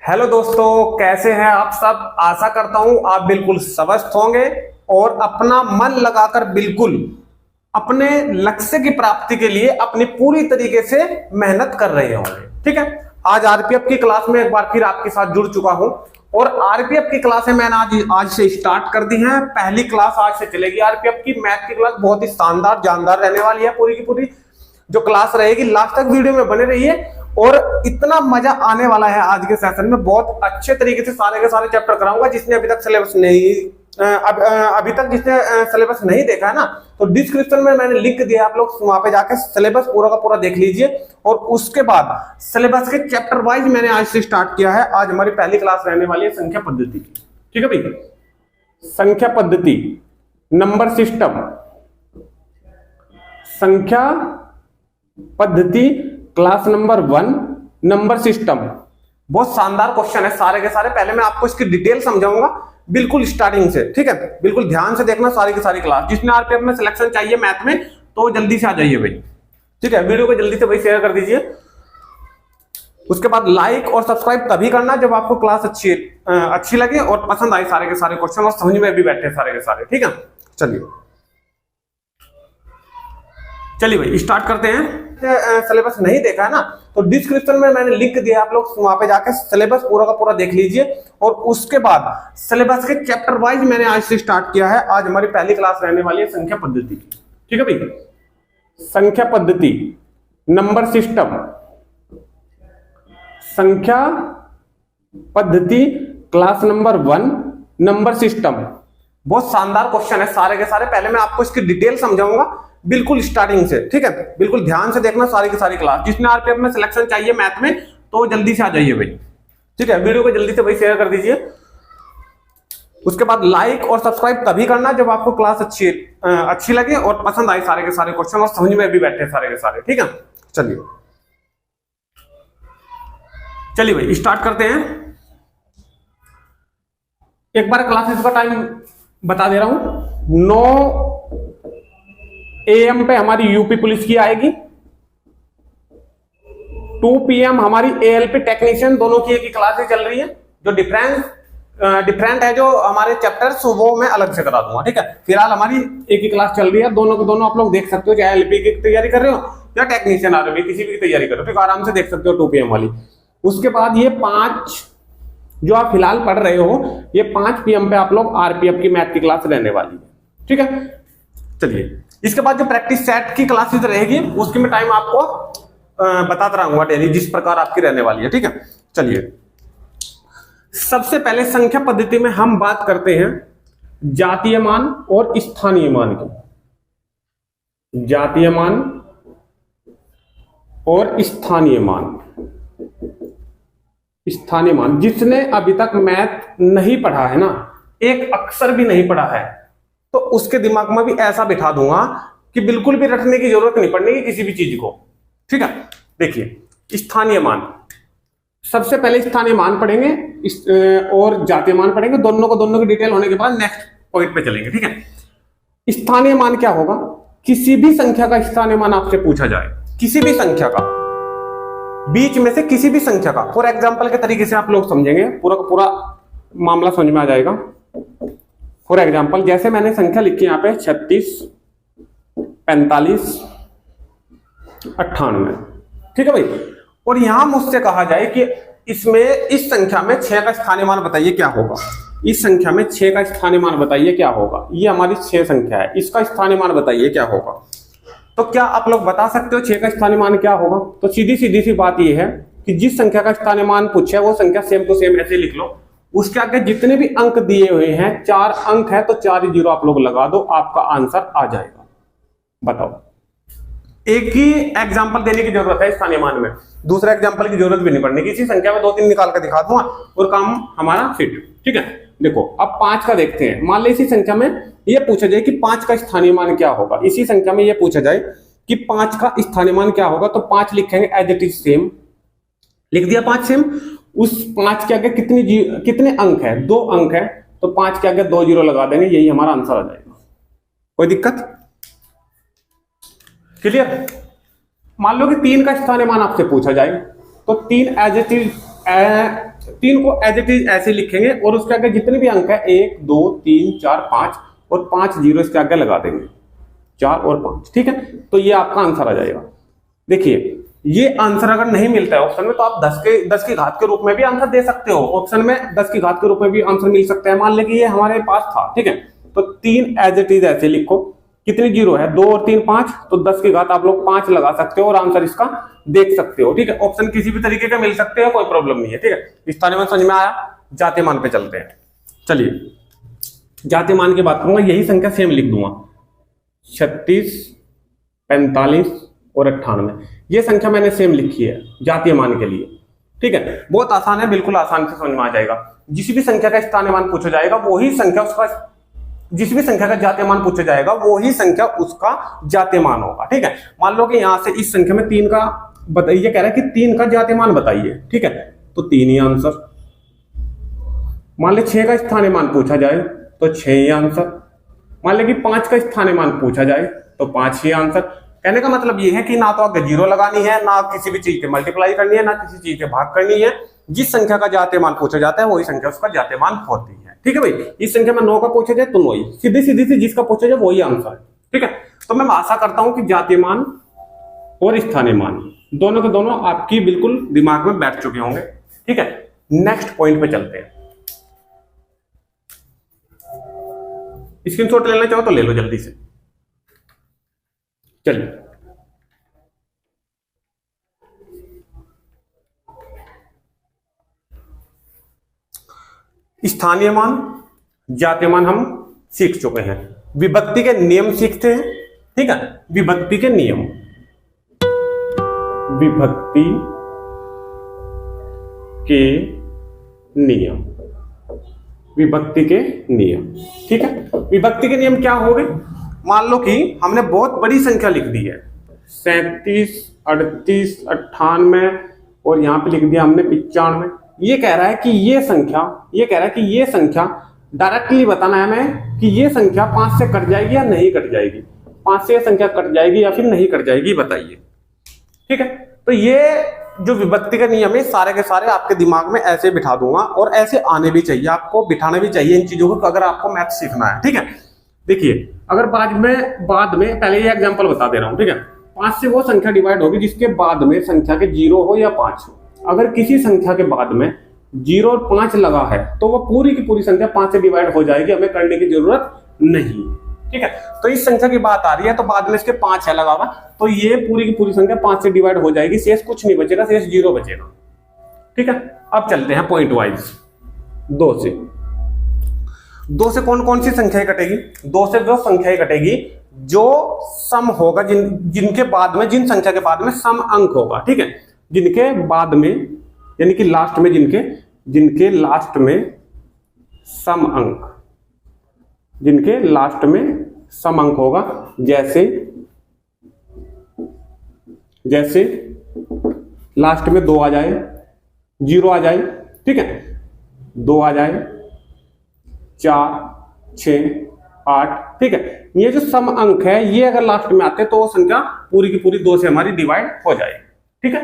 Hello दोस्तों, कैसे हैं आप सब। आशा करता हूं आप बिल्कुल स्वस्थ होंगे और अपना मन लगाकर बिल्कुल अपने लक्ष्य की प्राप्ति के लिए अपनी पूरी तरीके से मेहनत कर रहे होंगे। ठीक है, आज आरपीएफ की क्लास में एक बार फिर आपके साथ जुड़ चुका हूं और आरपीएफ की क्लासें मैंने आज से स्टार्ट कर दी हैं। पहली क्लास आज से चलेगी आरपीएफ की। मैथ की क्लास बहुत ही शानदार जानदार रहने वाली है। पूरी की पूरी जो क्लास रहेगी लास्ट तक वीडियो में बने रहिए और इतना मजा आने वाला है आज के सेशन में। बहुत अच्छे तरीके से सारे के सारे चैप्टर कराऊंगा। जिसने अभी तक सिलेबस नहीं देखा है ना, तो डिस्क्रिप्शन में मैंने लिंक दिया, आप लोग वहां पे जाके सिलेबस पूरा का पूरा देख लीजिए। और उसके बाद सिलेबस के चैप्टर वाइज मैंने आज से स्टार्ट किया है। आज हमारी पहली क्लास रहने वाली है संख्या पद्धति की। ठीक है भाई, संख्या पद्धति, नंबर सिस्टम, संख्या पद्धति क्लास नंबर 1, नंबर सिस्टम। बहुत शानदार क्वेश्चन है सारे के सारे। पहले मैं आपको इसकी डिटेल समझाऊंगा बिल्कुल स्टार्टिंग से। ठीक है, बिल्कुल ध्यान से देखना सारी की सारी क्लास। जिसने आरपीएफ में सिलेक्शन चाहिए मैथ में तो जल्दी से आ जाइए भाई। ठीक है, वीडियो को जल्दी से भाई शेयर कर दीजिए। उसके बाद लाइक और सब्सक्राइब तभी करना जब आपको क्लास अच्छी लगे और पसंद आए सारे के सारे क्वेश्चन और समझ में भी बैठे सारे के सारे। ठीक है, चलिए भाई स्टार्ट करते हैं। सिलेबस नहीं देखा है ना, तो डिस्क्रिप्शन में मैंने लिंक दिया, आप लोग वहां पे जाकर सिलेबस पूरा का पूरा देख लीजिए। और उसके बाद सिलेबस के चैप्टर वाइज मैंने आज से स्टार्ट किया है। आज हमारी पहली क्लास रहने वाली है संख्या पद्धति। ठीक है भाई, संख्या पद्धति, नंबर सिस्टम, संख्या पद्धति क्लास नंबर 1, नंबर सिस्टम। बहुत शानदार क्वेश्चन है सारे के सारे। पहले मैं आपको इसकी डिटेल समझाऊंगा बिल्कुल स्टार्टिंग से। ठीक है, बिल्कुल ध्यान से देखना सारी की सारी क्लास। जिसने आरपीएफ में सिलेक्शन चाहिए मैथ में तो जल्दी से आ जाइए भाई। ठीक है, वीडियो को जल्दी से भाई शेयर कर दीजिए। उसके बाद लाइक और सब्सक्राइब तभी करना जब आपको क्लास अच्छी लगे और पसंद आए सारे के सारे क्वेश्चन और समझ में भी बैठे सारे के सारे। ठीक है, चलिए भाई स्टार्ट करते हैं। एक बार क्लासेस का टाइम बता दे रहा हूं। 9 AM पे हमारी यूपी पुलिस की आएगी। 2 PM हमारी ALP टेक्नीशियन, दोनों की एक ही क्लासेस चल रही है। जो डिफरेंट है जो हमारे चैप्टर्स वो मैं अलग से करा दूंगा। ठीक है, फिलहाल हमारी एक ही क्लास चल रही है। दोनों को दोनों आप लोग देख सकते हो, चाहे LP की तैयारी कर रहे हो या टेक्नीशियन आ रहे हो, किसी भी तैयारी कर रहे हो, ठीक आराम से देख सकते हो 2 PM वाली। उसके बाद ये 5 जो आप फिलहाल पढ़ रहे हो, ये 5 PM पे आप लोग आरपीएफ की मैथ की क्लास रहने वाली है। ठीक है, चलिए इसके बाद जो प्रैक्टिस सेट की क्लासेस रहेगी उसकी मैं टाइम आपको बताता रहूंगा डेली, जिस प्रकार आपकी रहने वाली है। ठीक है, चलिए सबसे पहले संख्या पद्धति में हम बात करते हैं जातीय मान और स्थानीय मान की। जातीय मान और स्थानीय मान। स्थानीय मान, जिसने अभी तक मैथ नहीं पढ़ा है ना, एक अक्षर भी नहीं पढ़ा है, तो उसके दिमाग में भी ऐसा बिठा दूंगा कि बिल्कुल भी रटने की जरूरत नहीं पड़ेगी किसी भी चीज को। ठीक है, देखिए स्थानीय मान, सबसे पहले स्थानीय मान पढ़ेंगे और जातीय मान पढ़ेंगे। दोनों की डिटेल होने के बाद नेक्स्ट पॉइंट पे चलेंगे। ठीक है, स्थानीय मान क्या होगा? किसी भी संख्या का स्थानीय मान आपसे पूछा जाए, किसी भी संख्या का, बीच में से किसी भी संख्या का। फॉर एग्जाम्पल के तरीके से आप लोग समझेंगे, पूरा का पूरा मामला समझ में आ जाएगा। फॉर एग्जाम्पल जैसे मैंने संख्या लिखी यहाँ पे 36, 45, 98। ठीक है भाई, और यहां मुझसे कहा जाए कि इसमें इस संख्या में 6 का स्थानीय मान बताइए क्या होगा। इस संख्या में 6 का स्थानीय मान बताइए क्या होगा। ये हमारी 6 संख्या है, इसका स्थानीय मान बताइए क्या होगा। तो क्या आप लोग बता सकते हो 6 का स्थानीय मान क्या होगा? तो सीधी सी बात यह है कि जिस संख्या का स्थानीय मान पूछे वो संख्या सेम टू सेम ऐसे लिख लो। उसके आगे जितने भी अंक दिए हुए हैं, 4 अंक है तो 4 जीरो आप लोग लगा दो, आपका आंसर आ जाएगा। बताओ, एक ही एग्जांपल देने की जरूरत है स्थानीय मान में, दूसरा एग्जांपल की जरूरत भी नहीं पड़ने की। इसी संख्या में 2-3 निकाल कर दिखा दूंगा और काम हमारा फिट। ठीक है, देखो अब 5 का देखते हैं। मान लो इसी संख्या में ये पूछा जाए कि 5 का स्थानीय मान क्या होगा। इसी संख्या में ये पूछा जाए कि 5 का स्थानीय मान क्या होगा, तो 5 लिखेंगे एज इट इज सेम। लिख दिया 5 सेम। उस 5 के आगे कितने अंक है? 2 अंक है, तो 5 के आगे 2 जीरो लगा देंगे, यही हमारा आंसर आ जाएगा। कोई दिक्कत? क्लियर? मान लो कि 3 का स्थानीय मान आपसे पूछा जाए, तो 3 एज इट इज 3 को एज इट इज ऐसे लिखेंगे और उसके आगे जितने भी अंक है 1 2 3 4 5 और 5 जीरो इसके आगे लगा देंगे, 4 और 5, ठीक है। तो ये आपका आंसर आ जाएगा। देखिए ये आंसर अगर नहीं मिलता है ऑप्शन में तो आप 10 की घात के रूप में भी आंसर दे सकते हो। ऑप्शन में 10 की घात के रूप में भी आंसर मिल सकता है। मान लें कि ये हमारे पास था, ठीक है, तो 3 एज इट इज ऐसे लिखो। कितनी जीरो है, 2 और 3 5, तो 10 की घात आप लोग 5 लगा सकते हो और आंसर इसका देख सकते हो, ठीक है। ऑप्शन किसी भी तरीके का मिल सकते हैं, कोई प्रॉब्लम नहीं है, ठीक है। स्थानीय मान समझ में आया। जातीय मान पे चलते हैं। चलिए जातीय मान की बात करूंगा, यही संख्या सेम लिख दूंगा, 36 45 और 98। ये संख्या मैंने सेम लिखी है जातीय मान के लिए, ठीक है। बहुत आसान है, बिल्कुल आसान से समझ में आ जाएगा। जिस भी संख्या का स्थानीय मान पूछा जाएगा वही संख्या उसका, जिस भी संख्या का जातीय मान पूछा जाएगा वही संख्या उसका जातीय मान होगा, ठीक है। मान लो कि यहां से इस संख्या में 3 का बताइए, कह रहा है कि 3 का जातीय मान बताइए, ठीक है, तो 3 ही आंसर। मान ले 6 का स्थानीय मान पूछा जाए तो 6 ही आंसर। मान ले कि 5 का स्थानीय मान पूछा जाए तो 5 ही आंसर। कहने का मतलब ये है कि ना तो आगे जीरो लगानी है, ना किसी भी चीज के मल्टीप्लाई करनी है, ना किसी चीज के भाग करनी है। जिस संख्या का जातीय मान पूछा जाता है वही संख्या उसका जातीय मान होती है, ठीक है भाई। इस संख्या में 9 का पूछा जाए तो 9 ही, सीधी सीधी से जिसका पूछा जाए वही आंसर है, ठीक है। तो मैं आशा करता हूं कि जातीय मान और स्थानीय मान दोनों के दोनों आपकी बिल्कुल दिमाग में बैठ चुके होंगे, ठीक है। नेक्स्ट पॉइंट पे चलते हैं। स्क्रीनशॉट लेना चाहो तो ले लो जल्दी से। चलिए स्थानीय मान जातीय मान हम सीख चुके हैं। विभक्ति के नियम सीखते हैं, ठीक है। विभक्ति के नियम, विभक्ति के नियम, विभक्ति के नियम, ठीक है। विभक्ति के नियम क्या हो गए? मान लो कि हमने बहुत बड़ी संख्या लिख दी है, 37 38 98 और यहां पे लिख दिया हमने 95। ये कह रहा है कि ये संख्या डायरेक्टली बताना है हमें कि ये संख्या 5 से कट जाएगी या नहीं कट जाएगी, 5 से ये संख्या कट जाएगी या फिर नहीं कट जाएगी, बताइए, ठीक है। तो ये जो विभक्ति का नियम है सारे के सारे आपके दिमाग में ऐसे बिठा दूंगा और ऐसे आने भी चाहिए, आपको बिठाना भी चाहिए इन चीजों को अगर आपको मैथ सीखना है, ठीक है। देखिए अगर बाद में पहले ये एग्जांपल बता दे रहा हूं, ठीक है। 5 से वो संख्या डिवाइड होगी जिसके बाद में संख्या के 0 हो या 5 हो। अगर किसी संख्या के बाद में 0 और 5 लगा है तो वो पूरी की पूरी संख्या 5 से डिवाइड हो जाएगी, हमें करने की जरूरत नहीं, ठीक है। तो इस संख्या की बात आ रही है तो बाद में इसके 5 है लगा हुआ, तो ये पूरी की पूरी संख्या 5 से डिवाइड हो जाएगी, शेष कुछ नहीं बचेगा, शेष 0 बचेगा, ठीक है। अब चलते हैं पॉइंट वाइज। 2 से कौन कौन सी संख्याएं कटेगी? 2 से वो संख्याएं कटेगी जो सम होगा, जिनके बाद में, जिन संख्या के बाद में सम अंक होगा, ठीक है। जिनके बाद में यानी कि लास्ट में, जिनके लास्ट में सम अंक, जिनके लास्ट में सम अंक होगा, जैसे लास्ट में 2 आ जाए, 0 आ जाए, ठीक है, 2 आ जाए, 4 6 8, ठीक है। ये जो सम अंक है ये अगर लास्ट में आते हैं तो वो संख्या पूरी की पूरी 2 से हमारी डिवाइड हो जाएगी, ठीक है।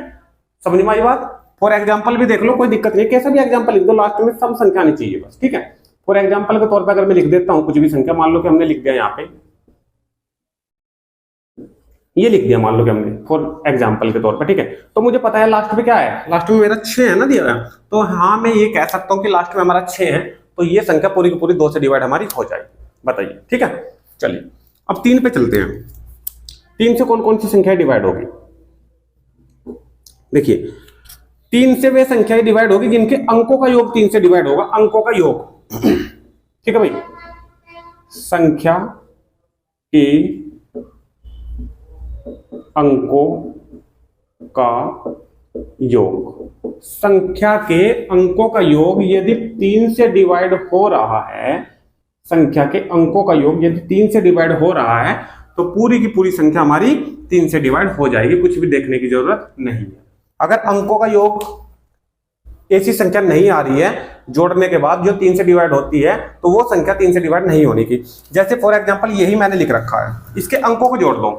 समझ में आई बात? फॉर एग्जाम्पल भी देख लो, कोई दिक्कत नहीं, कैसा भी एग्जाम्पल लिख दो, लास्ट में सम संख्या आनी चाहिए बस, ठीक है। फॉर एग्जाम्पल के तौर पर अगर मैं लिख देता हूं कुछ भी संख्या, मान लो कि हमने लिख दिया यहाँ पे, ये लिख दिया मान लो कि हमने फॉर एग्जाम्पल के तौर पर, ठीक है। तो मुझे पता है लास्ट में क्या है, लास्ट में मेरा 6 है ना दिया है, तो हाँ मैं ये कह सकता हूं कि लास्ट में हमारा 6 है, तो ये संख्या पूरी की पूरी 2 से डिवाइड हमारी हो जाएगी, बताइए, ठीक है। चलिए अब 3 पे चलते हैं। 3 से कौन कौन सी संख्या डिवाइड होगी? देखिए 3 से वे संख्याएं डिवाइड होगी जिनके अंकों का योग 3 से डिवाइड होगा, अंकों का योग, ठीक है भाई। संख्या के अंकों का योग, संख्या के अंकों का योग यदि 3 से डिवाइड हो रहा है, संख्या के अंकों का योग यदि 3 से डिवाइड हो रहा है तो पूरी की पूरी संख्या हमारी 3 से डिवाइड हो जाएगी, कुछ भी देखने की जरूरत नहीं है। अगर अंकों का योग ऐसी संख्या नहीं आ रही है जोड़ने के बाद जो 3 से डिवाइड होती है तो वो संख्या 3 से डिवाइड नहीं होने की। जैसे फॉर एग्जांपल यही मैंने लिख रखा है, इसके अंकों को जोड़ दो,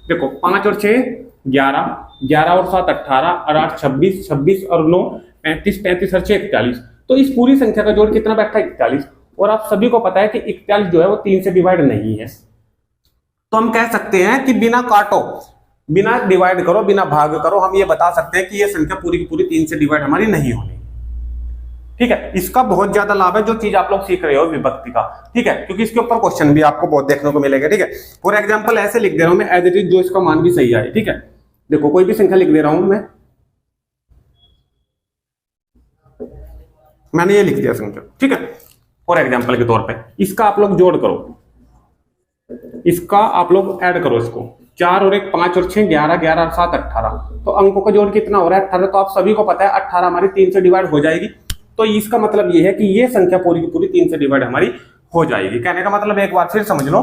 देखो 5 और 6 11, 11 और 7 18, और 8 26, 26 और 9 35 35 और 41, तो इस पूरी संख्या का जोड़ कितना बैठा है 41। और आप सभी को पता है कि 41 जो है वो 3 से डिवाइड नहीं है, तो हम कह सकते हैं कि बिना काटो, बिना डिवाइड करो, बिना भाग करो, हम ये बता सकते हैं कि ये संख्या पूरी की पूरी 3 से डिवाइड हमारी नहीं होनी। ठीक है, इसका बहुत ज्यादा लाभ है जो चीज आप लोग सीख रहे हो विभक्ति का। ठीक है, क्योंकि इसके ऊपर क्वेश्चन भी आपको बहुत देखने को मिलेगा। ठीक है, फॉर एग्जांपल ऐसे लिख दे रहा हूं मैं एज इट इज, जो इसका मान भी सही आए। ठीक है, देखो कोई भी संख्या लिख दे रहा हूं मैंने ये लिख दिया संख्या। ठीक है, फॉर एग्जांपल के तौर पे इसका आप लोग जोड़ करो, इसका आप लोग ऐड करो, इसको 4 और 1 5 और 6 11 11 और 7 18, तो अंकों का जोड़ कितना हो रहा है 18। तो आप सभी को पता है 18 हमारी 3 से डिवाइड हो जाएगी, तो इसका मतलब ये है कि ये संख्या पूरी की पूरी 3 से डिवाइड हमारी हो जाएगी। कहने का मतलब एक बार फिर समझ लो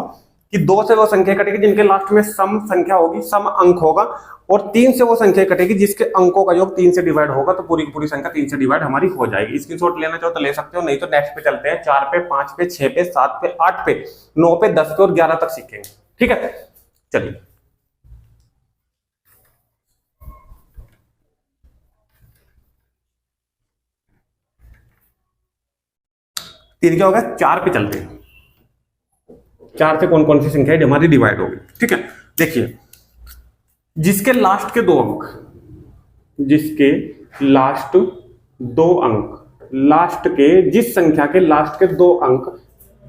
कि 2 से वो संख्या कटेगी जिनके लास्ट में सम संख्या होगी, सम अंक होगा, और 3 से वो संख्या कटेगी जिसके अंकों का योग 3 से डिवाइड होगा, तो पूरी की पूरी संख्या 3 से डिवाइड हमारी हो जाएगी। स्क्रीनशॉट लेना चाहो तो ले सकते हो, नहीं तो नेक्स्ट पे चलते हैं। 4 पे 5 पे 6 पे 7 पे 8 पे 9 पे 10 पे और 11 तक सीखेंगे। ठीक है, चलिए तीन क्या होगा 4 पे चलते हैं। 4 से कौन कौन सी संख्या हमारी डिवाइड होगी। ठीक है, देखिए जिसके लास्ट के 2 अंक, जिसके लास्ट 2 अंक, लास्ट के जिस संख्या के लास्ट के 2 अंक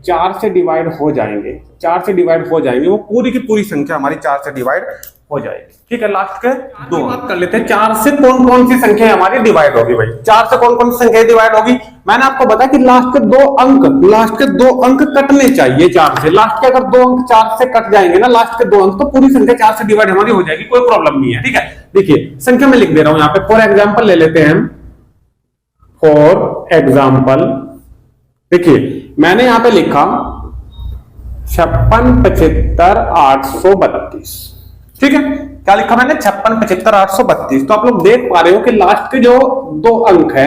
4 से डिवाइड हो जाएंगे, 4 से डिवाइड हो जाएंगे, वो पूरी की पूरी संख्या हमारी 4 से डिवाइड हो जाएगी। ठीक है, लास्ट के 2 बात कर लेते हैं 4 से कौन कौन सी संख्या हमारी डिवाइड होगी। भाई 4 से कौन कौन सी संख्या डिवाइड होगी, मैंने आपको बताया कि लास्ट के 2 अंक, लास्ट के 2 अंक कटने चाहिए 4 से। लास्ट के अगर 2 अंक 4 से कट जाएंगे ना, लास्ट के 2 अंक, तो पूरी संख्या 4 से डिवाइड हमारी हो जाएगी, कोई प्रॉब्लम नहीं है। ठीक है, देखिए संख्या में लिख दे रहा हूं यहाँ पे, फॉर एग्जाम्पल ले लेते हैं। फॉर एग्जाम्पल देखिए मैंने यहां पे लिखा 56 75 832। ठीक है, क्या लिखा मैंने 56 75 832। तो आप लोग देख पा रहे हो कि लास्ट के जो 2 अंक है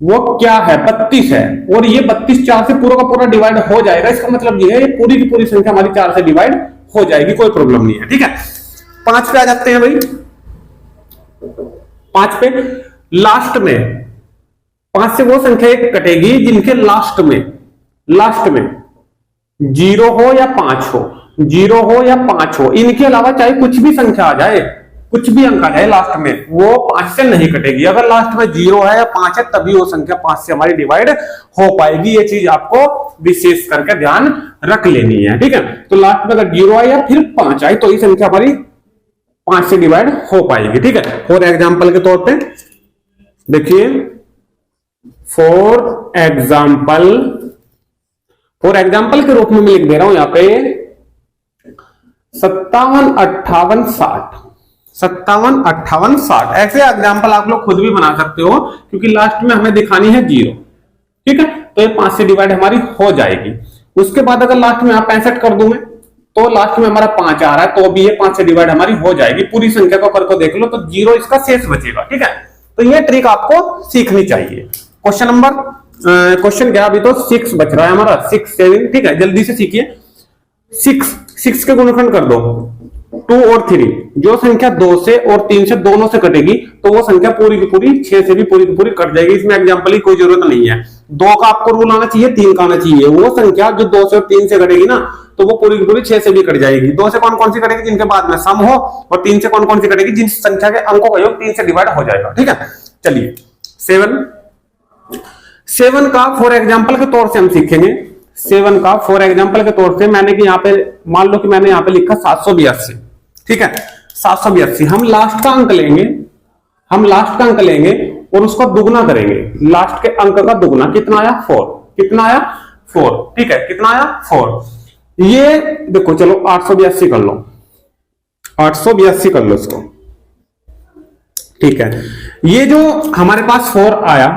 वो क्या है 32 है, और ये 32 4 से पूरा का पूरा डिवाइड हो जाएगा। इसका मतलब ये है ये पूरी की पूरी संख्या हमारी 4 से डिवाइड हो जाएगी, कोई प्रॉब्लम नहीं है। ठीक है, 5 पे आ जाते हैं भाई। 5 पे लास्ट में 5 से वो संख्या एक कटेगी जिनके लास्ट में 0 हो या 5 हो, 0 हो या 5 हो, इनके अलावा चाहे कुछ भी संख्या आ जाए, कुछ भी अंक आ जाए लास्ट में, वो 5 से नहीं कटेगी। अगर लास्ट में 0 है या 5 है तभी वो संख्या 5 से हमारी डिवाइड हो पाएगी। ये चीज आपको विशेष करके ध्यान रख लेनी है। ठीक है, तो लास्ट में अगर 0 आए या फिर 5 आए तो ये संख्या हमारी 5 से डिवाइड हो पाएगी। ठीक है, फॉर एग्जाम्पल के तौर पर देखिए, फॉर एग्जाम्पल के रूप में मैं लिख दे रहा हूं यहां पे 57 58 60, 57 58 60। ऐसे एग्जाम्पल आप लोग खुद भी बना सकते हो, क्योंकि लास्ट में हमें दिखानी है 0। ठीक है, तो ये 5 से डिवाइड हमारी हो जाएगी। उसके बाद अगर लास्ट में आप 65 कर दूं मैं, तो लास्ट में हमारा 5 आ रहा है, तो भी ये 5 से डिवाइड हमारी हो जाएगी। पूरी संख्या को करके देख लो तो 0 इसका शेष बचेगा। ठीक है, तो ये ट्रिक आपको सीखनी चाहिए। क्वेश्चन क्या अभी तो 6 बच रहा है हमारा, 6 7। ठीक है, जल्दी से सीखिए। 6 के गुणनखंड कर दो 2 और 3, जो संख्या 2 से और 3 से दोनों से कटेगी तो वो संख्या पूरी की पूरी 6 से भी पूरी की पूरी कट जाएगी। इसमें एग्जांपल की कोई जरूरत नहीं है। 2 का आपको रूल आना चाहिए, 3 का आना चाहिए। वो संख्या जो 2 से और 3 से कटेगी ना, तो वो पूरी की पूरी 6 से भी कट जाएगी। 2 से कौन कौन सी कटेगी, जिनके बाद में सम हो, और 3 से कौन कौन सी कटेगी, जिन संख्या के अंकों का योग 3 से डिवाइड हो जाएगा। ठीक है, चलिए 7 का फॉर एग्जाम्पल के तौर से हम सीखेंगे। 7 का फॉर एग्जाम्पल के तौर से मैंने कि यहाँ पे मान लो कि मैंने यहाँ पे लिखा 782। ठीक है, 782 हम लास्ट का अंक लेंगे और उसका दुगना करेंगे। लास्ट के अंक का दुगना कितना आया 4, कितना आया 4। ठीक है, कितना आया 4। ये देखो चलो 882 कर लो, 882 कर लो इसको। ठीक है, ये जो हमारे पास 4 आया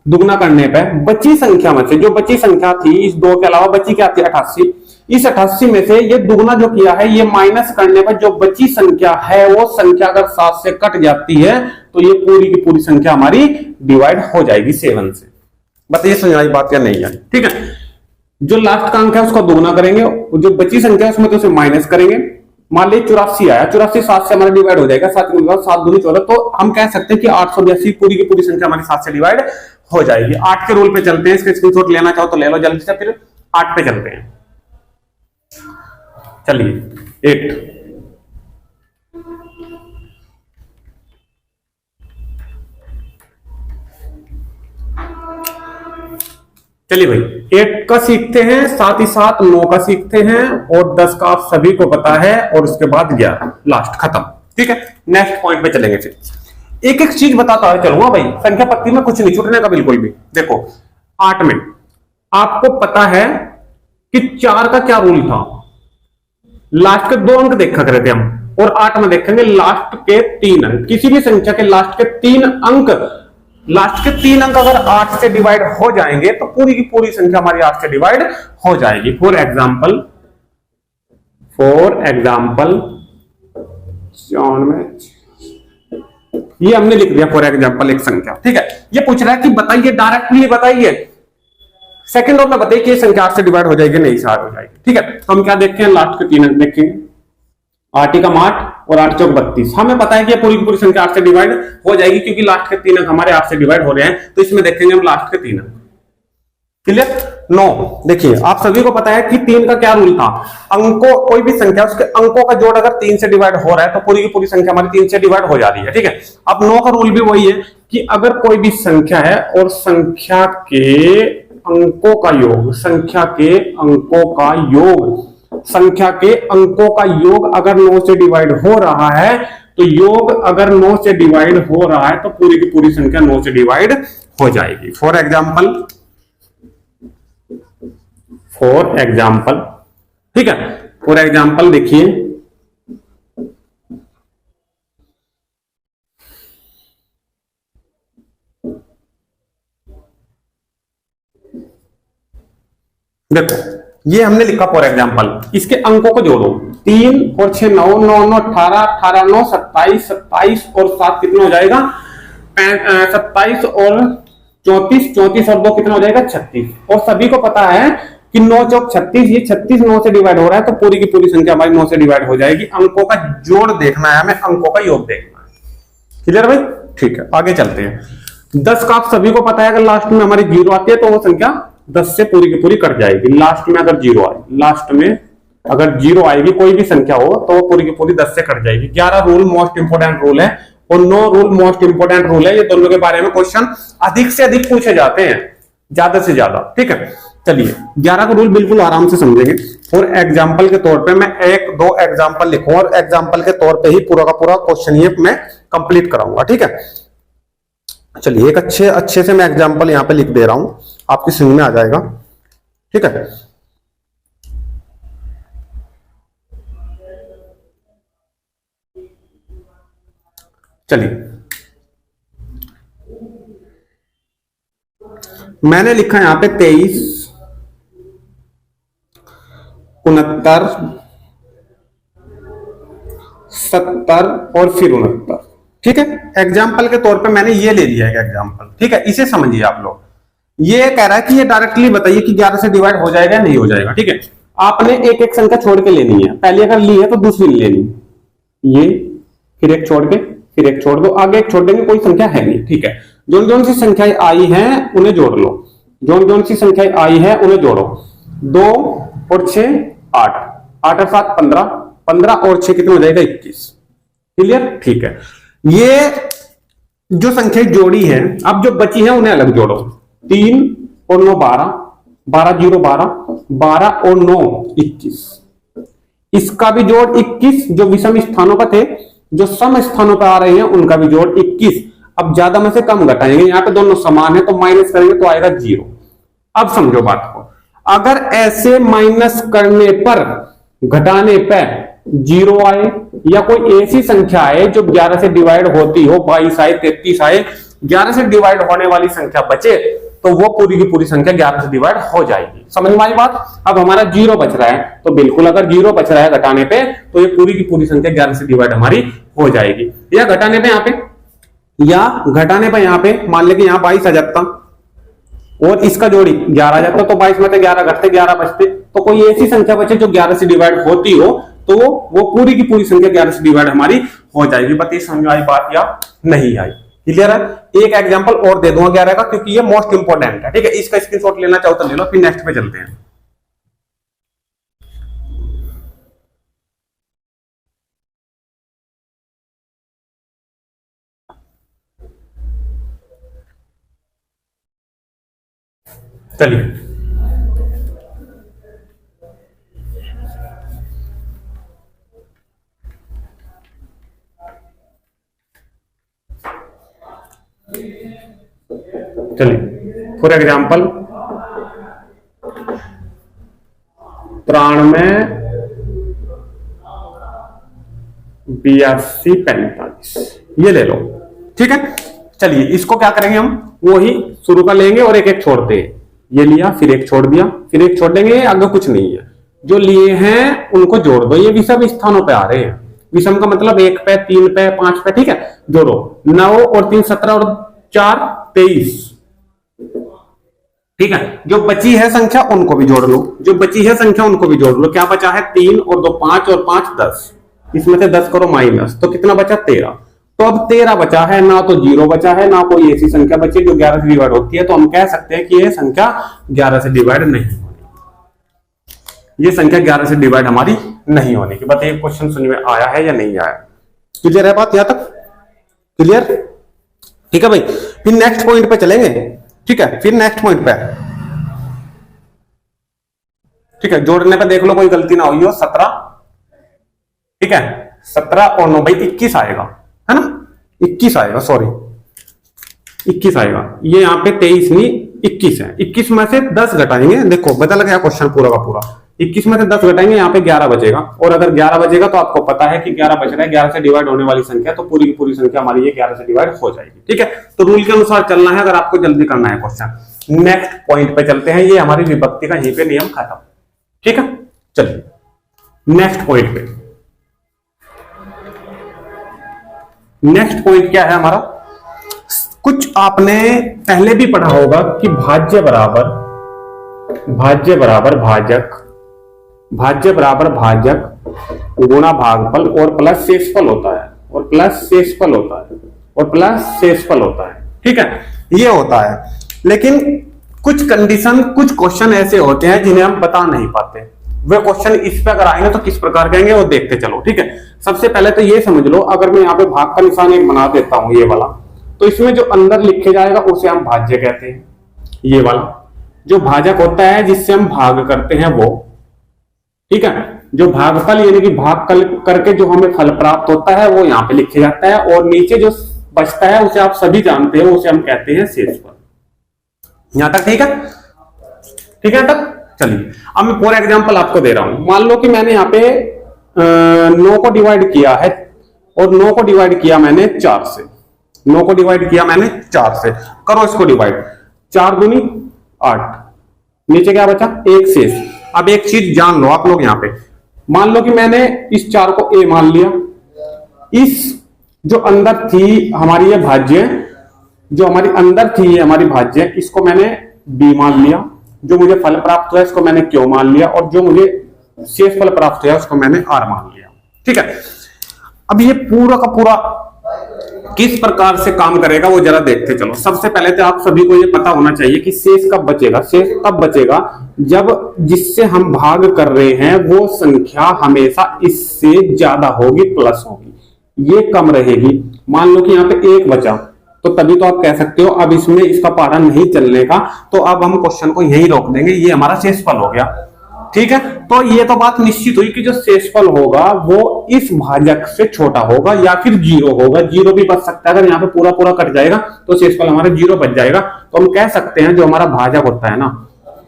दुगना करने पे, बची संख्या में से जो बची संख्या थी इस 2 के अलावा बची क्या थी 88। इस 88 में से ये दुगना जो किया है, ये माइनस करने पर जो बची संख्या है वो संख्या अगर 7 से कट जाती है तो ये पूरी की पूरी संख्या हमारी डिवाइड हो जाएगी 7 से। बताइए समझ आई बात या नहीं आई। ठीक है, जो लास्ट का अंक है उसका दुगना करेंगे, जो बची संख्या है उसमें तो उसे माइनस करेंगे, मान लीजिए 84 आया, 84 7 से हमारा डिवाइड हो जाएगा, 7 7 दूनी 14, तो हम कह सकते हैं कि 882 पूरी की पूरी संख्या हमारी 7 से डिवाइड हो जाएगी। 8 के रूल पे चलते हैं, इसके स्क्रीनशॉट लेना चाहो तो ले लो जल्दी से, फिर 8 पे चलते हैं। चलिए 8, चलिए भाई 8 का सीखते हैं, साथ ही साथ 9 का सीखते हैं, और 10 का आप सभी को पता है, और उसके बाद 11 लास्ट, खत्म। ठीक है, नेक्स्ट पॉइंट पे चलेंगे। फिर एक एक चीज बताता है चलूंगा भाई, संख्या पत्ती में कुछ नहीं छूटने का बिल्कुल भी। देखो 8 में आपको पता है कि 4 का क्या रूल था, लास्ट के 2 अंक देखा करते हम, और 8 में देखेंगे लास्ट के 3 अंक। किसी भी संख्या के लास्ट के 3 अंक, लास्ट के 3 अंक अगर 8 से डिवाइड हो जाएंगे तो पूरी की पूरी संख्या हमारी 8 से डिवाइड हो जाएगी। फॉर एग्जाम्पल ये हमने लिख दिया फॉर एग्जाम्पल एक संख्या। ठीक है, ये पूछ रहा है कि बताइए, डायरेक्टली बताइए, सेकंडों में बताइए कि ये संख्या 8 से डिवाइड हो जाएगी नहीं, 4 हो जाएगी। ठीक है, तो हम क्या देखते हैं, लास्ट के 3 अंक देखेंगे, 8 एकम 8 और 8 चौक 32। हमें पता है कि पूरी की पूरी संख्या 8 से डिवाइड हो जाएगी, क्योंकि लास्ट के 3 अंक हमारे 8 से डिवाइड हो रहे हैं, तो इसमें देखेंगे हम लास्ट के 3 अंक। क्लियर? 9 देखिए, आप सभी को पता है कि 3 का क्या रूल था, अंकों, कोई भी संख्या उसके अंकों का जोड़ अगर 3 से डिवाइड हो रहा है तो पूरी की पूरी संख्या हमारी 3 से डिवाइड हो जा रही है। ठीक है, अब 9 का रूल भी वही है कि अगर कोई भी संख्या है और संख्या के अंकों का योग, संख्या के अंकों का योग अगर 9 से डिवाइड हो रहा है, तो योग अगर 9 से डिवाइड हो रहा है तो पूरी की पूरी संख्या 9 से डिवाइड हो जाएगी। फॉर एग्जाम्पल, ठीक है, फॉर एग्जाम्पल देखिए, देखो ये हमने लिखा फॉर एग्जाम्पल, इसके अंकों को जोड़ो, 3 और 6 9, 9 9 18, 18 9 27, 27 और 7 कितना हो जाएगा, 27 और 34, 34 और 2 कितना हो जाएगा, 36। और सभी को पता है कि 9 चौक 36, ये 36 9 से डिवाइड हो रहा है, तो पूरी की पूरी संख्या हमारी 9 से डिवाइड हो जाएगी। अंकों का जोड़ देखना है हमें, अंकों का योग देखना है। क्लियर भाई? ठीक है, आगे चलते हैं। 10 का आप सभी को पता है, अगर लास्ट में हमारी 0 आती है तो वो संख्या 10 से पूरी की पूरी कट जाएगी। लास्ट में अगर 0 आए, लास्ट में अगर 0 आएगी, कोई भी संख्या हो, तो वो पूरी की पूरी 10 से कट जाएगी। 11 रूल मोस्ट इंपोर्टेंट रूल है, और 9 रूल मोस्ट इंपोर्टेंट रूल है। ये दोनों के बारे में क्वेश्चन अधिक से अधिक पूछे जाते हैं, ज्यादा से ज्यादा। ठीक है, चलिए 11 का रूल बिल्कुल आराम से समझेंगे। और एग्जाम्पल के तौर पे मैं 1-2 एग्जाम्पल लिखूंगा, और एग्जाम्पल के तौर पे ही पूरा का पूरा क्वेश्चन ये मैं कंप्लीट कराऊंगा। ठीक है, चलिए एक अच्छे से मैं एग्जाम्पल यहां पे लिख दे रहा हूं, आपकी समझ में आ जाएगा। ठीक है, चलिए मैंने लिखा यहां पे 23, 69, 70 और फिर 69। ठीक है, एग्जाम्पल के तौर पे मैंने ये ले लिया है एग्जाम्पल। ठीक है, इसे समझिए आप लोग। ये कह रहा है कि ये डायरेक्टली बताइए कि 11 से डिवाइड हो जाएगा नहीं हो जाएगा। ठीक है, आपने एक एक संख्या छोड़ के लेनी है, पहले अगर ली है तो दूसरी नहीं लेनी, ये फिर एक छोड़ के फिर एक छोड़ दो, आगे एक छोड़ देंगे, कोई संख्या है नहीं। ठीक है, जोन जोन सी संख्याएं आई हैं उन्हें जोड़ लो, जोन जोन सी संख्याएं आई है उन्हें जोड़ो। 2 और 6 8, 8 और 7 15, 15 और 6 कितना हो जाएगा, 21। क्लियर? ठीक है, ये जो संख्या जोड़ी है, अब जो बची है उन्हें अलग जोड़ो। 3 और 9 12, 12 0 12, 12 और 9 21। इसका भी जोड़ 21, जो विषम स्थानों का थे, जो सम स्थानों पर आ रहे हैं उनका भी जोड़ 21। अब ज्यादा में से कम घटाएंगे, यहाँ पे दोनों समान है तो माइनस करेंगे तो आएगा 0। अब समझो बात को, अगर ऐसे माइनस करने पर, घटाने पर 0 आए, या कोई ऐसी संख्या आए जो 11 से डिवाइड होती हो, 22 आए, 33 आए, 11 से डिवाइड होने वाली संख्या बचे, तो वो पूरी की पूरी संख्या 11 से डिवाइड हो जाएगी। समझ में आई बात? अब हमारा 0 बच रहा है, तो बिल्कुल अगर 0 बच रहा है घटाने पे, तो ये पूरी की पूरी संख्या 11 से डिवाइड हमारी हो जाएगी। या घटाने पे यहाँ पे, या घटाने पे यहाँ पे मान लें कि यहाँ 22 आ जाता और इसका जोड़ी 11 आ जाता, तो 22 में से 11 घटते 11 बचते, तो कोई ऐसी संख्या बचे जो 11 से डिवाइड होती हो, तो वो पूरी की पूरी संख्या 11 से डिवाइड हमारी हो जाएगी। बताइए समझ में आई बात या नहीं आई? क्लियर है? एक एग्जांपल और दे दूंगा 11 का, क्योंकि ये मोस्ट इंपोर्टेंट है। ठीक है, इसका स्क्रीनशॉट लेना चाहो तो ले लो, फिर नेक्स्ट पे चलते हैं। चलिए चलिए फॉर एग्जाम्पल 93, 82, 45 ये ले लो। ठीक है, चलिए इसको क्या करेंगे हम, वही शुरू का लेंगे और एक एक छोड़ते हैं। ये लिया, फिर एक छोड़ दिया, फिर एक छोड़ देंगे, आगे कुछ नहीं है। जो लिए हैं उनको जोड़ दो। ये विषम स्थानों पे आ रहे हैं। विषम का मतलब 1 पे, 3 पे, 5 पे। ठीक है, जोड़ो। 9 और 3 17 और 4 23। ठीक है, जो बची है संख्या उनको भी जोड़ लो। जो बची है संख्या उनको भी जोड़ लो। क्या बचा है? 3 और 2 5 और 5 10। इसमें से 10 करो माइनस, तो कितना बचा? 13। तो अब 13 बचा है, ना तो 0 बचा है, ना कोई ऐसी संख्या बची जो 11 से डिवाइड होती है। तो हम कह सकते हैं कि यह संख्या 11 से डिवाइड नहीं होगी। ये संख्या 11 से डिवाइड हमारी नहीं होने की। बताइए क्वेश्चन समझ में आया है या नहीं आया? क्लियर है बात यहां तक? क्लियर? ठीक है भाई, फिर नेक्स्ट पॉइंट पे चलेंगे। ठीक है, फिर नेक्स्ट पॉइंट पे, ठीक है, जोड़ने पे देख लो कोई गलती ना हुई हो। 17, ठीक है, 17 और 9 भाई 21 आएगा, है ना? 21 आएगा, सॉरी 21 आएगा। ये यहाँ पे 23 नहीं 21 है। 21 में से 10 घटाएंगे, देखो बदल गया क्वेश्चन पूरा का पूरा। 21 में से 10 घटाएंगे, यहाँ पे 11 बचेगा। और अगर 11 बचेगा तो आपको पता है कि 11 बच रहा है, 11 से डिवाइड होने वाली संख्या, तो पूरी की पूरी संख्या हमारी ये 11 से डिवाइड हो जाएगी। ठीक है, तो रूल के अनुसार चलना है अगर आपको जल्दी करना है क्वेश्चन। नेक्स्ट पॉइंट पे चलते हैं। ये हमारी विभक्ति का यहीं पे नियम खत्म। ठीक है, चलिए नेक्स्ट पॉइंट पे। नेक्स्ट पॉइंट क्या है हमारा? कुछ आपने पहले भी पढ़ा होगा कि भाज्य बराबर भाजक, भाज्य बराबर भाजक गुणा भागफल और प्लस शेषफल होता है, और प्लस शेषफल होता है, और प्लस शेषफल होता है। ठीक है, ये होता है। लेकिन कुछ कंडीशन, कुछ क्वेश्चन ऐसे होते हैं जिन्हें हम बता नहीं पाते। वे क्वेश्चन इस पे अगर आएंगे तो किस प्रकार कहेंगे वो देखते चलो। ठीक है, सबसे पहले तो ये समझ लो, अगर मैं यहाँ पे भाग का निशान एक बना देता हूं, ये वाला, तो इसमें जो अंदर लिखे जाएगा उसे हम भाज्य कहते हैं। ये वाला जो भाजक होता है जिससे हम भाग करते हैं वो। ठीक है, जो भागफल यानी कि भाग करके जो हमें फल प्राप्त होता है वो यहाँ पे लिखे जाता है, और नीचे जो बचता है उसे आप सभी जानते हो, उसे हम कहते हैं शेषफल। यहां तक ठीक है? ठीक है तक? चलिए अब मैं फॉर एग्जांपल आपको दे रहा हूं। मान लो कि मैंने यहाँ पे 9 को डिवाइड किया है, और 9 को डिवाइड किया मैंने 4 से। 9 को डिवाइड किया मैंने 4 से। करो इसको डिवाइड। 4 दूनी 8, नीचे क्या बचा? 1 शेष। अब एक चीज जान लो आप लोग यहाँ पे, मान लो कि मैंने इस 4 को a मान लिया, इस जो अंदर थी हमारी ये भाज्य, जो हमारी अंदर थी ये हमारी भाज्य, इसको मैंने b मान लिया। जो मुझे फल प्राप्त हुआ इसको मैंने q मान लिया, और जो मुझे शेष फल प्राप्त हुआ उसको मैंने r मान लिया। ठीक है, अब ये पूरा का पूरा किस प्रकार से काम करेगा वो जरा देखते चलो। सबसे पहले तो आप सभी को ये पता होना चाहिए कि शेष कब बचेगा। शेष तब बचेगा जब जिससे हम भाग कर रहे हैं वो संख्या हमेशा इससे ज्यादा होगी, प्लस होगी, ये कम रहेगी। मान लो कि यहाँ पे 1 बचा, तो तभी तो आप कह सकते हो अब इसमें इसका पारा नहीं चलने का, तो अब हम क्वेश्चन को यही रोक देंगे, ये हमारा शेषफल हो गया। ठीक है, तो ये तो बात निश्चित हुई कि जो शेषफल होगा वो इस भाजक से छोटा होगा या फिर 0 होगा। 0 भी बच सकता है, अगर यहाँ पे पूरा पूरा कट जाएगा तो शेषफल हमारा 0 बच जाएगा। तो हम कह सकते हैं जो हमारा भाजक होता है ना,